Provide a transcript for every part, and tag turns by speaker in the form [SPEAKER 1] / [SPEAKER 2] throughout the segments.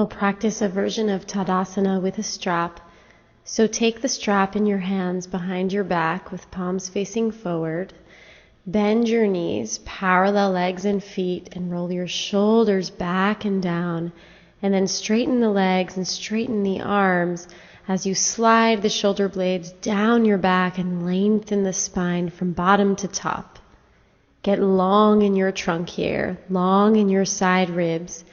[SPEAKER 1] We'll practice a version of Tadasana with a strap. So take the strap in your hands behind your back with palms facing forward. Bend your knees, parallel legs and feet, and roll your shoulders back and down. And then straighten the legs and straighten the arms as you slide the shoulder blades down your back and lengthen the spine from bottom to top. Get long in your trunk here, long in your side ribs,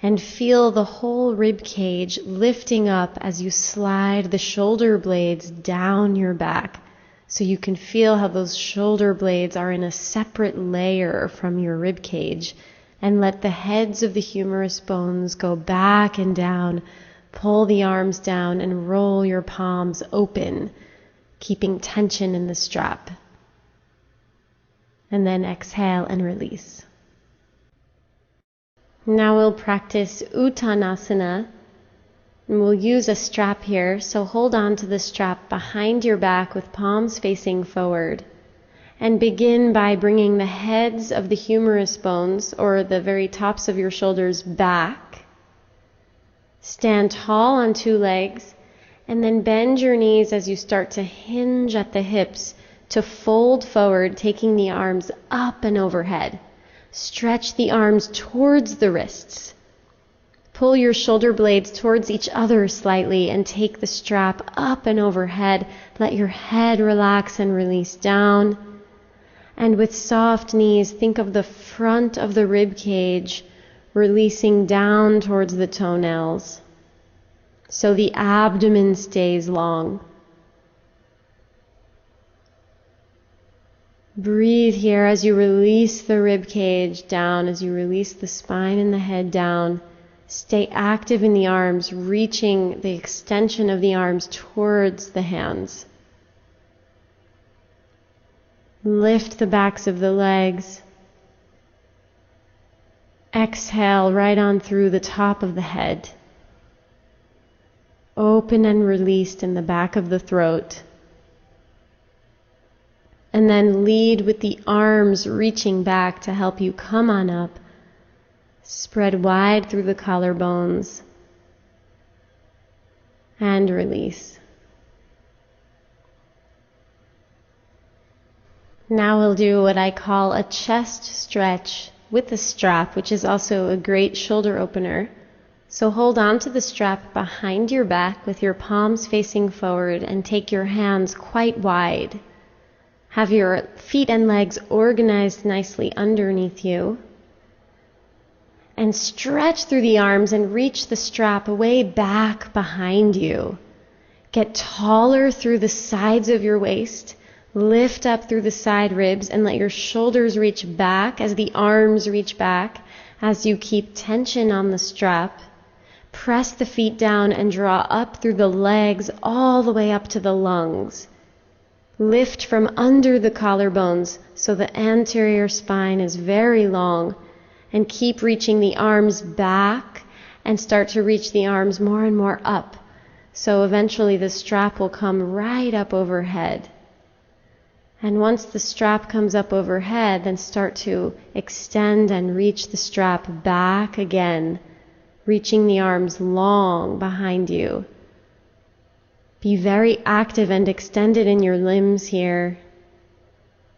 [SPEAKER 1] and feel the whole rib cage lifting up as you slide the shoulder blades down your back. So you can feel how those shoulder blades are in a separate layer from your rib cage. And let the heads of the humerus bones go back and down. Pull the arms down and roll your palms open, keeping tension in the strap. And then exhale and release. Now we'll practice Uttanasana. And we'll use a strap here, so hold on to the strap behind your back with palms facing forward. And begin by bringing the heads of the humerus bones, or the very tops of your shoulders, back. Stand tall on two legs, and then bend your knees as you start to hinge at the hips to fold forward, taking the arms up and overhead. Stretch the arms towards the wrists. Pull your shoulder blades towards each other slightly and take the strap up and overhead. Let your head relax and release down. And with soft knees, think of the front of the rib cage releasing down towards the toenails, so the abdomen stays long. Breathe here as you release the rib cage down, as you release the spine and the head down. Stay active in the arms, reaching the extension of the arms towards the hands. Lift the backs of the legs. Exhale right on through the top of the head. Open and released in the back of the throat. And then lead with the arms reaching back to help you come on up. Spread wide through the collarbones. And release. Now we'll do what I call a chest stretch with a strap, which is also a great shoulder opener. So hold on to the strap behind your back with your palms facing forward and take your hands quite wide. Have your feet and legs organized nicely underneath you. And stretch through the arms and reach the strap way back behind you. Get taller through the sides of your waist. Lift up through the side ribs and let your shoulders reach back as the arms reach back as you keep tension on the strap. Press the feet down and draw up through the legs all the way up to the lungs. Lift from under the collarbones so the anterior spine is very long, and keep reaching the arms back and start to reach the arms more and more up. So eventually the strap will come right up overhead. And once the strap comes up overhead, then start to extend and reach the strap back again, reaching the arms long behind you. Be very active and extended in your limbs here.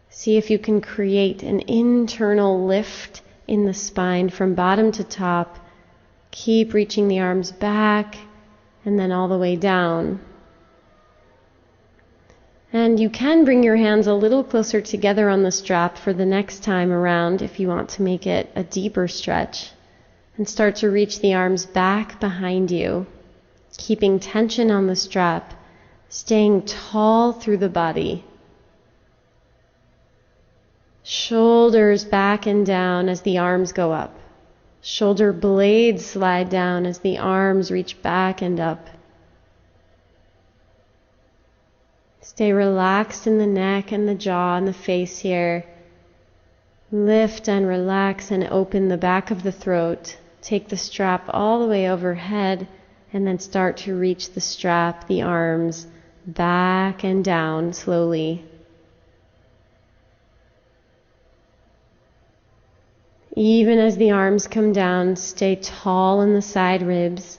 [SPEAKER 1] See if you can create an internal lift in the spine from bottom to top. Keep reaching the arms back and then all the way down. And you can bring your hands a little closer together on the strap for the next time around if you want to make it a deeper stretch. And start to reach the arms back behind you, keeping tension on the strap, staying tall through the body. Shoulders back and down as the arms go up. Shoulder blades slide down as the arms reach back and up. Stay relaxed in the neck and the jaw and the face here. Lift and relax and open the back of the throat. Take the strap all the way overhead and then start to reach the strap, the arms, back and down slowly. Even as the arms come down, stay tall in the side ribs.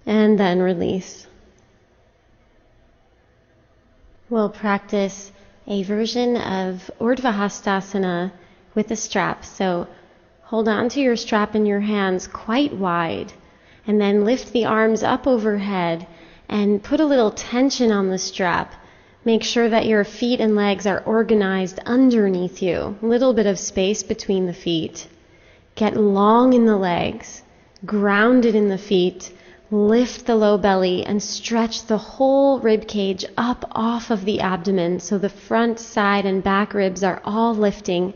[SPEAKER 1] And then release. We'll practice a version of Urdhva Hastasana with a strap. So hold on to your strap in your hands quite wide, and then lift the arms up overhead and put a little tension on the strap. Make sure that your feet and legs are organized underneath you. A little bit of space between the feet. Get long in the legs, grounded in the feet. Lift the low belly and stretch the whole rib cage up off of the abdomen so the front, side, and back ribs are all lifting.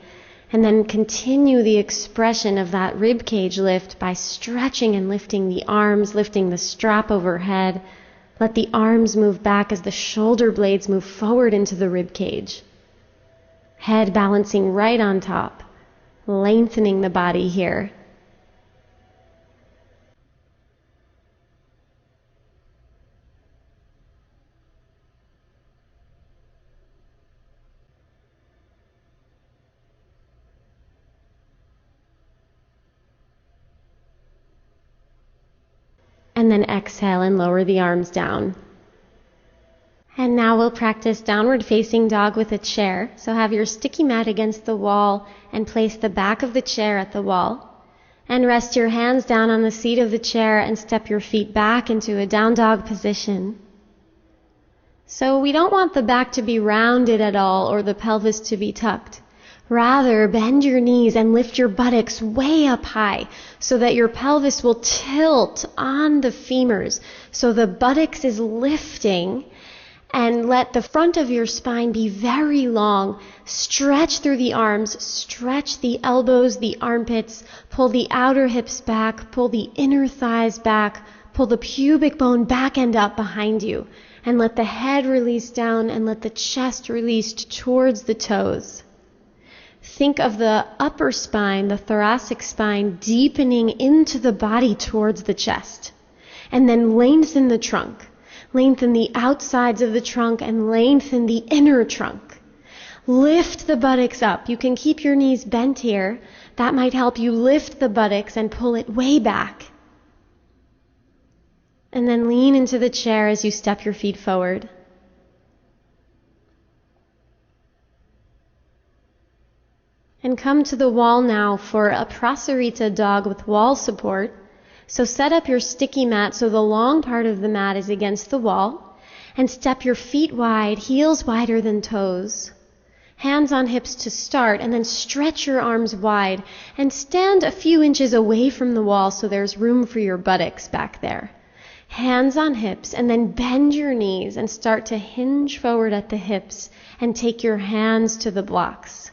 [SPEAKER 1] And then continue the expression of that rib cage lift by stretching and lifting the arms, lifting the strap overhead. Let the arms move back as the shoulder blades move forward into the rib cage. Head balancing right on top, lengthening the body here. And then exhale and lower the arms down. And now we'll practice downward facing dog with a chair. So have your sticky mat against the wall and place the back of the chair at the wall. And rest your hands down on the seat of the chair and step your feet back into a down dog position. So we don't want the back to be rounded at all or the pelvis to be tucked. Rather, bend your knees and lift your buttocks way up high so that your pelvis will tilt on the femurs. So the buttocks is lifting, and let the front of your spine be very long. Stretch through the arms, stretch the elbows, the armpits, pull the outer hips back, pull the inner thighs back, pull the pubic bone back and up behind you. And let the head release down and let the chest release towards the toes. Think of the upper spine, the thoracic spine, deepening into the body towards the chest. And then lengthen the trunk. Lengthen the outsides of the trunk and lengthen the inner trunk. Lift the buttocks up. You can keep your knees bent here. That might help you lift the buttocks and pull it way back. And then lean into the chair as you step your feet forward. And come to the wall now for a Prasarita dog with wall support. So set up your sticky mat so the long part of the mat is against the wall. And step your feet wide, heels wider than toes. Hands on hips to start, and then stretch your arms wide. And stand a few inches away from the wall so there's room for your buttocks back there. Hands on hips, and then bend your knees and start to hinge forward at the hips and take your hands to the blocks.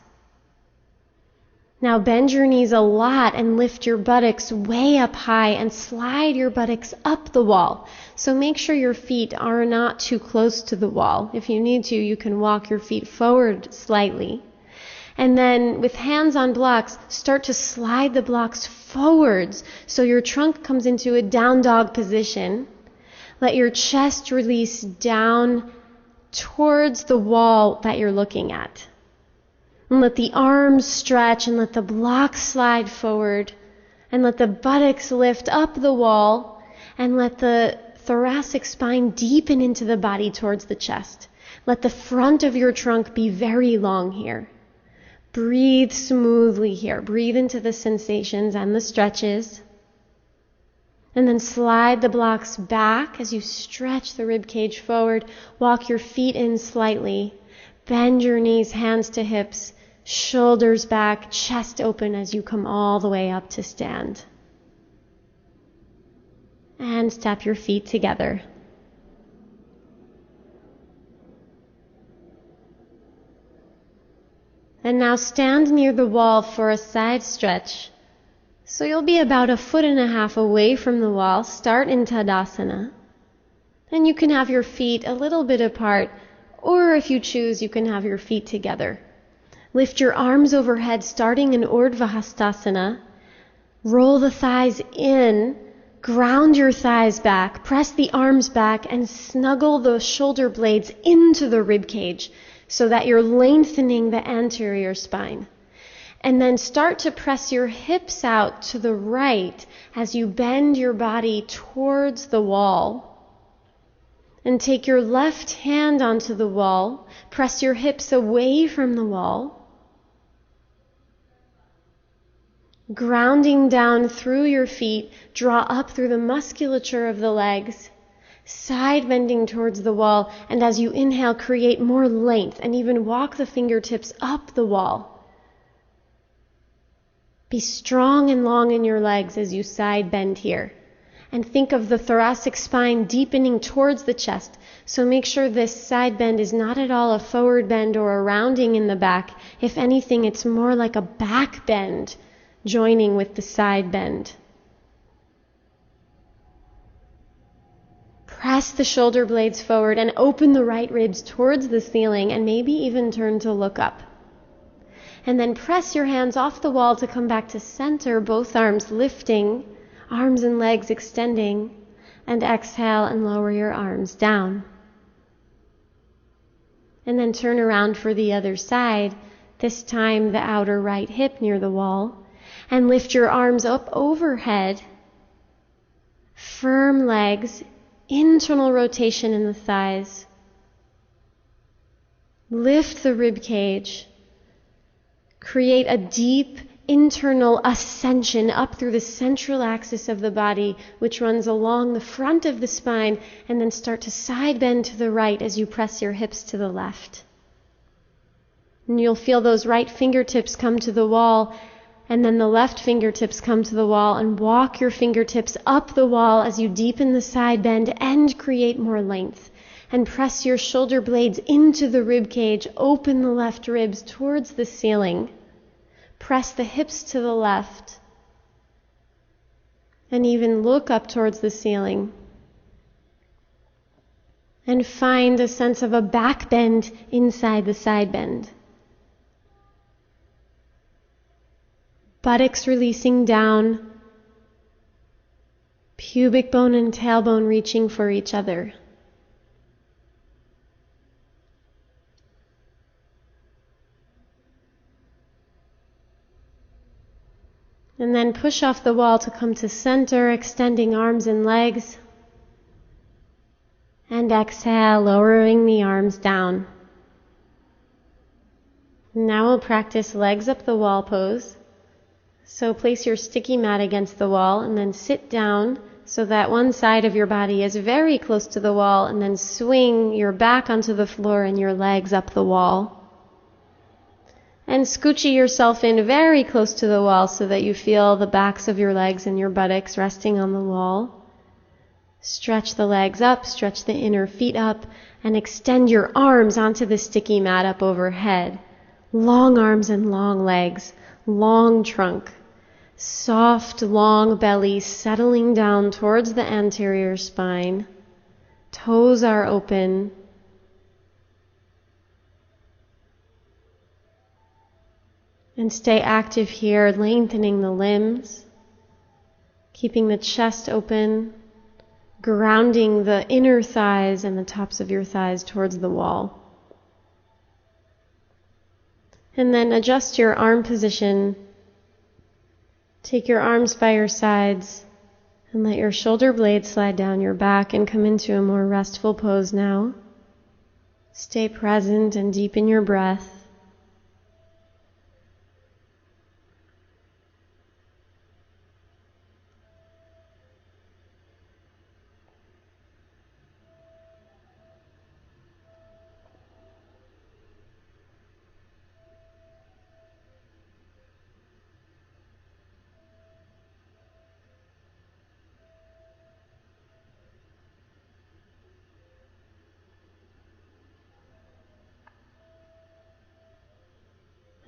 [SPEAKER 1] Now bend your knees a lot and lift your buttocks way up high and slide your buttocks up the wall. So make sure your feet are not too close to the wall. If you need to, you can walk your feet forward slightly. And then with hands on blocks, start to slide the blocks forwards so your trunk comes into a down dog position. Let your chest release down towards the wall that you're looking at. And let the arms stretch and let the blocks slide forward. And let the buttocks lift up the wall. And let the thoracic spine deepen into the body towards the chest. Let the front of your trunk be very long here. Breathe smoothly here. Breathe into the sensations and the stretches. And then slide the blocks back as you stretch the rib cage forward. Walk your feet in slightly. Bend your knees, hands to hips. Shoulders back, chest open as you come all the way up to stand. And step your feet together. And now stand near the wall for a side stretch. So you'll be about 1.5 feet away from the wall. Start in Tadasana. And you can have your feet a little bit apart, or if you choose, you can have your feet together. Lift your arms overhead, starting in Urdhva Hastasana. Roll the thighs in, ground your thighs back, press the arms back, and snuggle the shoulder blades into the rib cage so that you're lengthening the anterior spine. And then start to press your hips out to the right as you bend your body towards the wall. And take your left hand onto the wall. Press your hips away from the wall. Grounding down through your feet, draw up through the musculature of the legs. Side bending towards the wall. And as you inhale, create more length and even walk the fingertips up the wall. Be strong and long in your legs as you side bend here. And think of the thoracic spine deepening towards the chest. So make sure this side bend is not at all a forward bend or a rounding in the back. If anything, it's more like a back bend joining with the side bend. Press the shoulder blades forward and open the right ribs towards the ceiling and maybe even turn to look up. And then press your hands off the wall to come back to center, both arms lifting, arms and legs extending, and exhale and lower your arms down. And then turn around for the other side, this time the outer right hip near the wall, and lift your arms up overhead. Firm legs, internal rotation in the thighs. Lift the rib cage. Create a deep internal ascension up through the central axis of the body, which runs along the front of the spine, and then start to side bend to the right as you press your hips to the left. And you'll feel those right fingertips come to the wall, and then the left fingertips come to the wall, and walk your fingertips up the wall as you deepen the side bend and create more length. And press your shoulder blades into the rib cage, open the left ribs towards the ceiling. Press the hips to the left. And even look up towards the ceiling. And find a sense of a back bend inside the side bend. Buttocks releasing down. Pubic bone and tailbone reaching for each other. And then push off the wall to come to center, extending arms and legs. And exhale, lowering the arms down. Now we'll practice legs up the wall pose. So place your sticky mat against the wall and then sit down so that one side of your body is very close to the wall, and then swing your back onto the floor and your legs up the wall. And scoochie yourself in very close to the wall so that you feel the backs of your legs and your buttocks resting on the wall. Stretch the legs up, stretch the inner feet up, and extend your arms onto the sticky mat up overhead. Long arms and long legs, long trunk. Soft, long belly settling down towards the anterior spine. Toes are open. And stay active here, lengthening the limbs, keeping the chest open, grounding the inner thighs and the tops of your thighs towards the wall. And then adjust your arm position. Take your arms by your sides and let your shoulder blades slide down your back and come into a more restful pose now. Stay present and deepen your breath.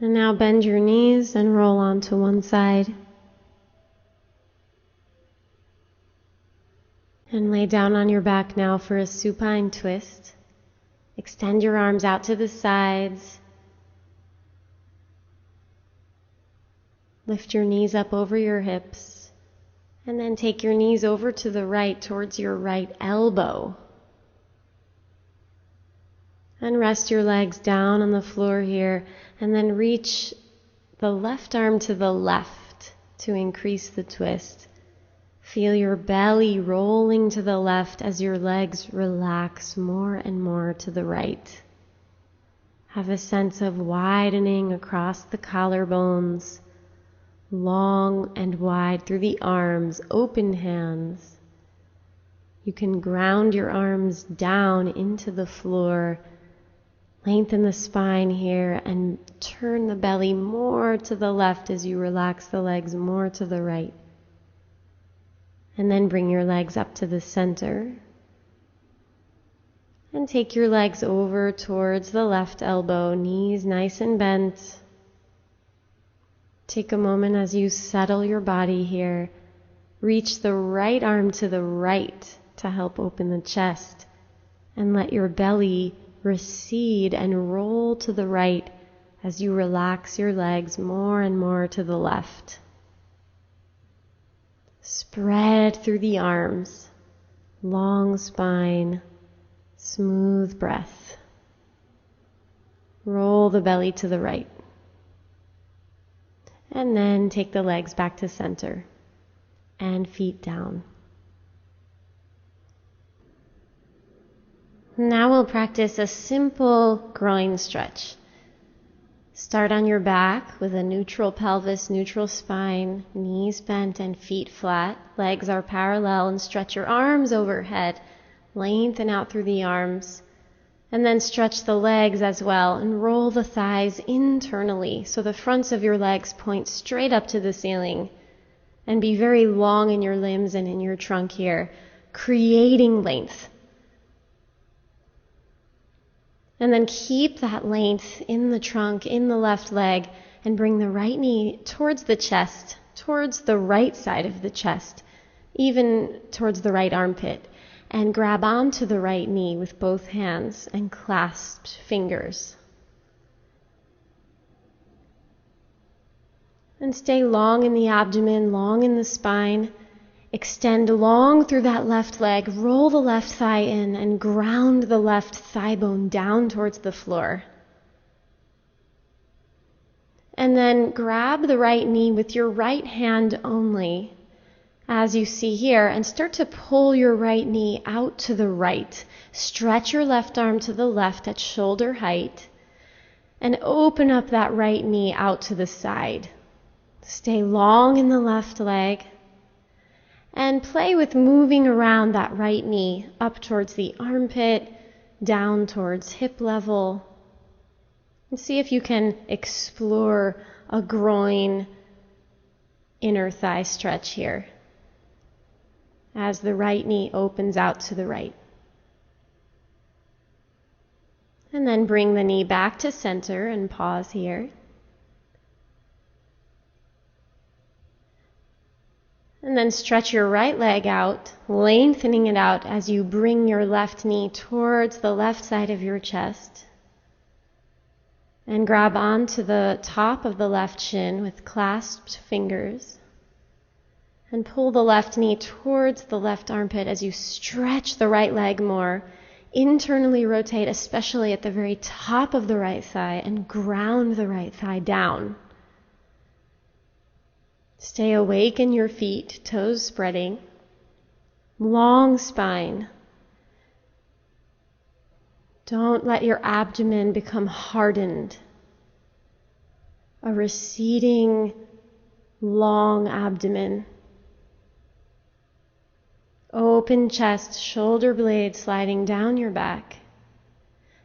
[SPEAKER 1] And now bend your knees and roll onto one side. And lay down on your back now for a supine twist. Extend your arms out to the sides. Lift your knees up over your hips. And then take your knees over to the right towards your right elbow. And rest your legs down on the floor here. And then reach the left arm to the left to increase the twist. Feel your belly rolling to the left as your legs relax more and more to the right. Have a sense of widening across the collarbones, long and wide through the arms, open hands. You can ground your arms down into the floor, lengthen the spine here, and turn the belly more to the left as you relax the legs more to the right. And then bring your legs up to the center. And take your legs over towards the left elbow, knees nice and bent. Take a moment as you settle your body here. Reach the right arm to the right to help open the chest. And let your belly recede and roll to the right as you relax your legs more and more to the left. Spread through the arms, long spine, smooth breath. Roll the belly to the right. And then take the legs back to center and feet down. Now we'll practice a simple groin stretch. Start on your back with a neutral pelvis, neutral spine, knees bent and feet flat. Legs are parallel, and stretch your arms overhead. Lengthen out through the arms. And then stretch the legs as well and roll the thighs internally so the fronts of your legs point straight up to the ceiling. And be very long in your limbs and in your trunk here, creating length. And then keep that length in the trunk, in the left leg, and bring the right knee towards the chest, towards the right side of the chest, even towards the right armpit. And grab onto the right knee with both hands and clasped fingers. And stay long in the abdomen, long in the spine. Extend long through that left leg, roll the left thigh in, and ground the left thigh bone down towards the floor. And then grab the right knee with your right hand only, as you see here, and start to pull your right knee out to the right. Stretch your left arm to the left at shoulder height, and open up that right knee out to the side. Stay long in the left leg. And play with moving around that right knee up towards the armpit, down towards hip level. And see if you can explore a groin inner thigh stretch here as the right knee opens out to the right. And then bring the knee back to center and pause here. And then stretch your right leg out, lengthening it out as you bring your left knee towards the left side of your chest. And grab onto the top of the left shin with clasped fingers. And pull the left knee towards the left armpit as you stretch the right leg more. Internally rotate, especially at the very top of the right thigh, and ground the right thigh down. Stay awake in your feet, toes spreading. Long spine. Don't let your abdomen become hardened. A receding, long abdomen. Open chest, shoulder blades sliding down your back.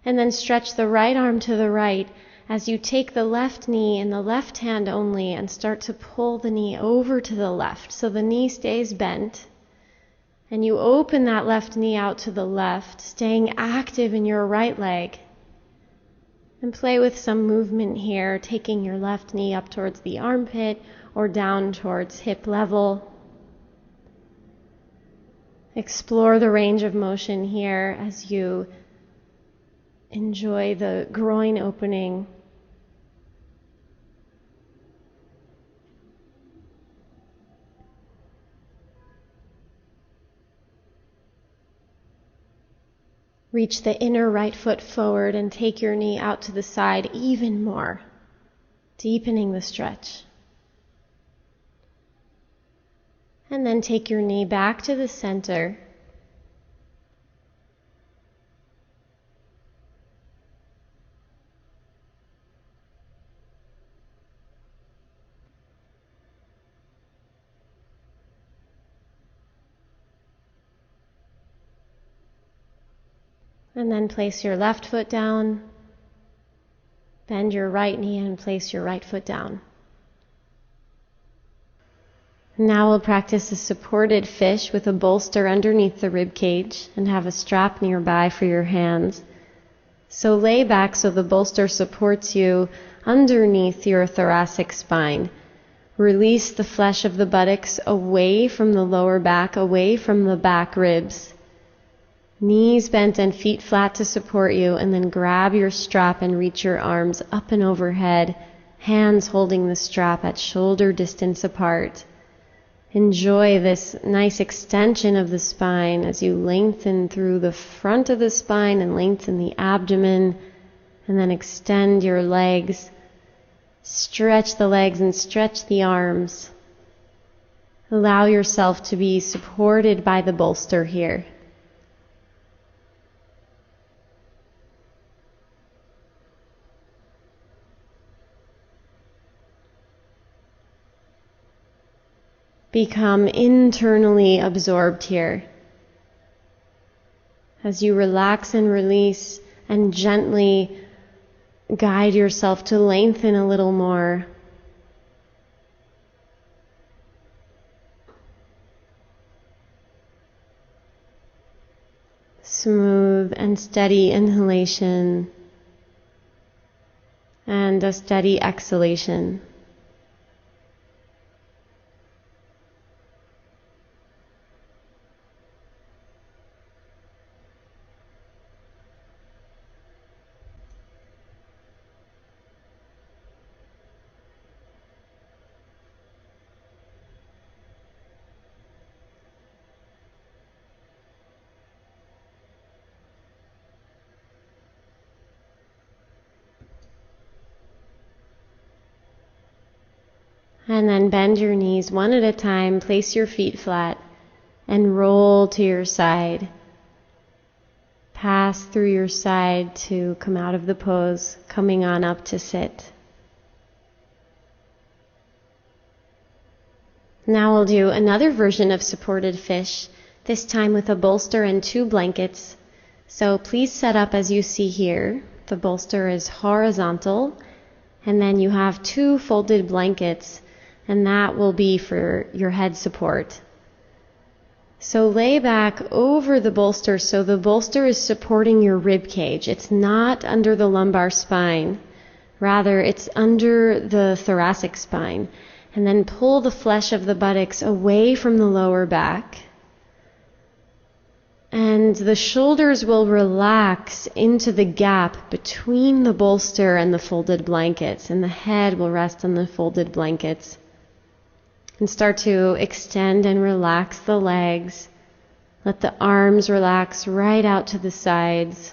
[SPEAKER 1] And then stretch the right arm to the right as you take the left knee in the left hand only and start to pull the knee over to the left so the knee stays bent. And you open that left knee out to the left, staying active in your right leg. And play with some movement here, taking your left knee up towards the armpit or down towards hip level. Explore the range of motion here as you enjoy the groin opening. Reach the inner right foot forward and take your knee out to the side even more. deepening the stretch. And then take your knee back to the center. And then place your left foot down, bend your right knee and place your right foot down. Now we'll practice a supported fish with a bolster underneath the rib cage and have a strap nearby for your hands. So lay back so the bolster supports you underneath your thoracic spine. Release the flesh of the buttocks away from the lower back, away from the back ribs. Knees bent and feet flat to support you, and then grab your strap and reach your arms up and overhead, hands holding the strap at shoulder distance apart. Enjoy this nice extension of the spine as you lengthen through the front of the spine and lengthen the abdomen, and then extend your legs. Stretch the legs and stretch the arms. Allow yourself to be supported by the bolster here. Become internally absorbed here. As you relax and release and gently guide yourself to lengthen a little more. Smooth and steady inhalation and a steady exhalation. And then bend your knees one at a time, place your feet flat, and roll to your side. Pass through your side to come out of the pose, coming on up to sit. Now we'll do another version of supported fish, this time with a bolster and 2 blankets. So please set up as you see here. The bolster is horizontal, and then you have 2 folded blankets, and that will be for your head support. So lay back over the bolster so the bolster is supporting your rib cage. It's not under the lumbar spine. Rather, it's under the thoracic spine. And then pull the flesh of the buttocks away from the lower back. And the shoulders will relax into the gap between the bolster and the folded blankets, and the head will rest on the folded blankets. And start to extend and relax the legs. Let the arms relax right out to the sides.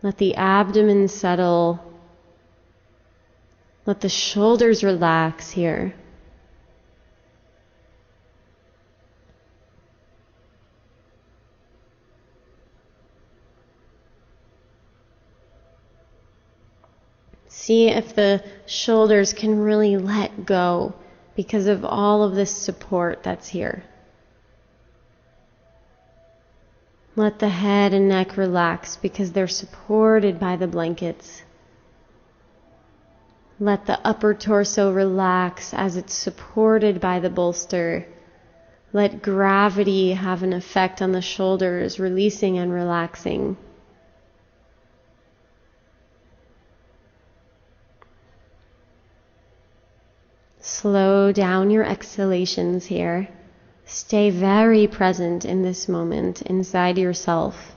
[SPEAKER 1] Let the abdomen settle. Let the shoulders relax here. See if the shoulders can really let go because of all of this support that's here. Let the head and neck relax because they're supported by the blankets. Let the upper torso relax as it's supported by the bolster. Let gravity have an effect on the shoulders, releasing and relaxing. Slow down your exhalations here. Stay very present in this moment inside yourself.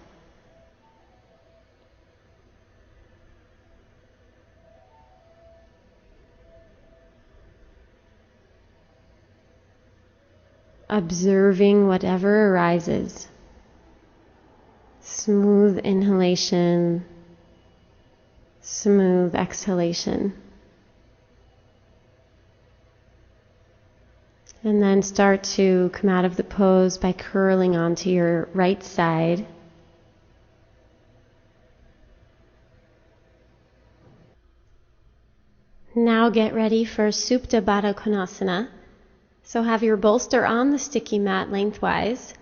[SPEAKER 1] Observing whatever arises. Smooth inhalation, smooth exhalation. And then start to come out of the pose by curling onto your right side. Now get ready for Supta Bada Konasana. So have your bolster on the sticky mat lengthwise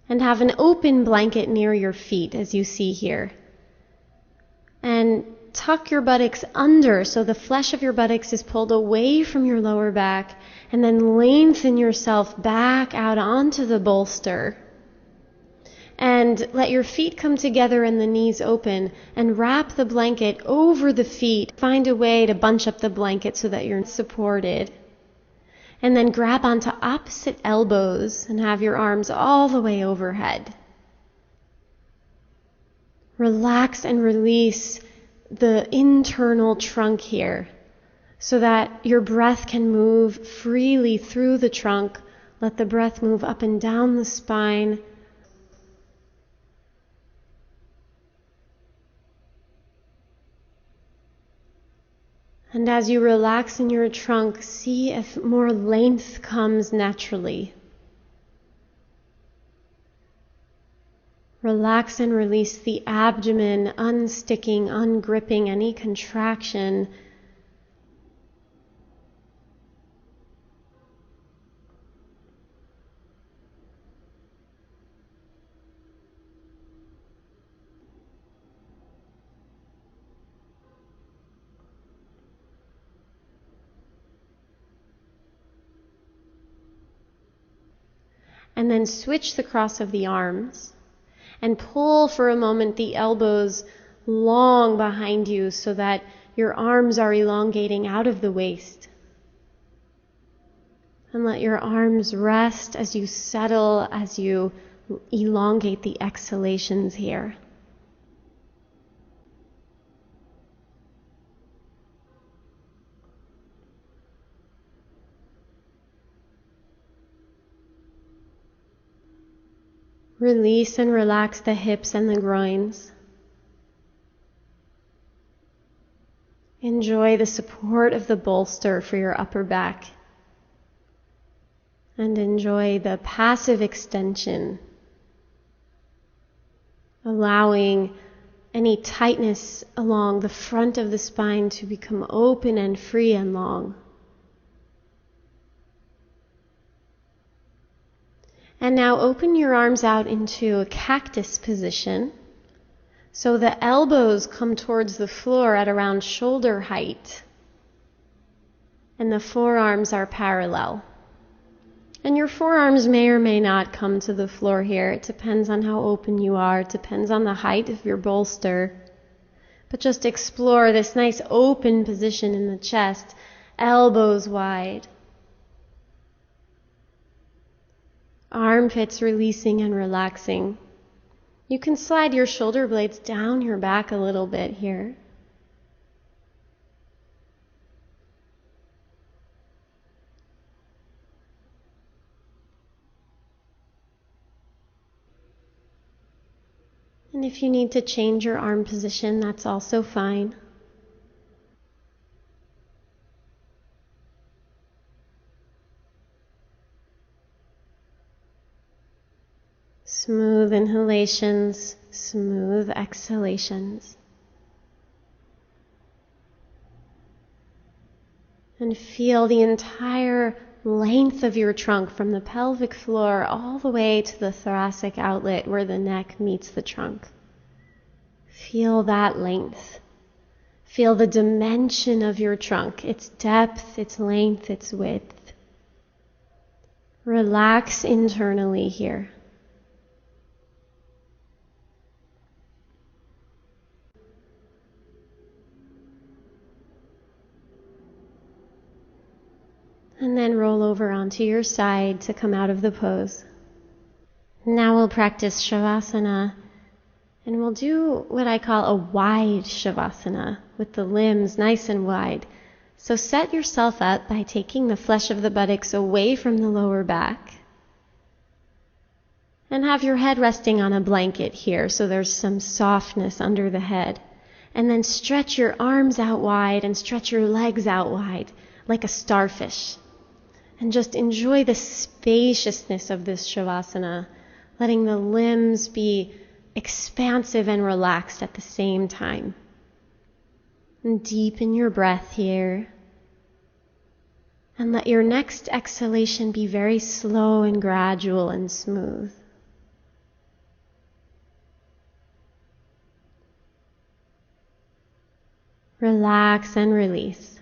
[SPEAKER 1] and have an open blanket near your feet as you see here. And tuck your buttocks under so the flesh of your buttocks is pulled away from your lower back, and then lengthen yourself back out onto the bolster. And let your feet come together and the knees open, and wrap the blanket over the feet. Find a way to bunch up the blanket so that you're supported. And then grab onto opposite elbows and have your arms all the way overhead. Relax and release the internal trunk here so that your breath can move freely through the trunk. Let the breath move up and down the spine. And as you relax in your trunk, see if more length comes naturally. Relax and release the abdomen, unsticking, ungripping any contraction. And then switch the cross of the arms and pull for a moment the elbows long behind you so that your arms are elongating out of the waist. And let your arms rest as you settle, as you elongate the exhalations here. Release and relax the hips and the groins. Enjoy the support of the bolster for your upper back. And enjoy the passive extension, allowing any tightness along the front of the spine to become open and free and long. And now open your arms out into a cactus position. So the elbows come towards the floor at around shoulder height. And the forearms are parallel. And your forearms may or may not come to the floor here. It depends on how open you are. It depends on the height of your bolster. But just explore this nice open position in the chest, elbows wide. Armpits releasing and relaxing. You can slide your shoulder blades down your back a little bit here. And if you need to change your arm position, that's also fine. Smooth inhalations, smooth exhalations. And feel the entire length of your trunk from the pelvic floor all the way to the thoracic outlet where the neck meets the trunk. Feel that length. Feel the dimension of your trunk, its depth, its length, its width. Relax internally here. And then roll over onto your side to come out of the pose. Now we'll practice Savasana, and we'll do what I call a wide Savasana with the limbs nice and wide. So set yourself up by taking the flesh of the buttocks away from the lower back. And have your head resting on a blanket here so there's some softness under the head. And then stretch your arms out wide and stretch your legs out wide like a starfish. And just enjoy the spaciousness of this Shavasana, letting the limbs be expansive and relaxed at the same time. And deepen your breath here. And let your next exhalation be very slow and gradual and smooth. Relax and release.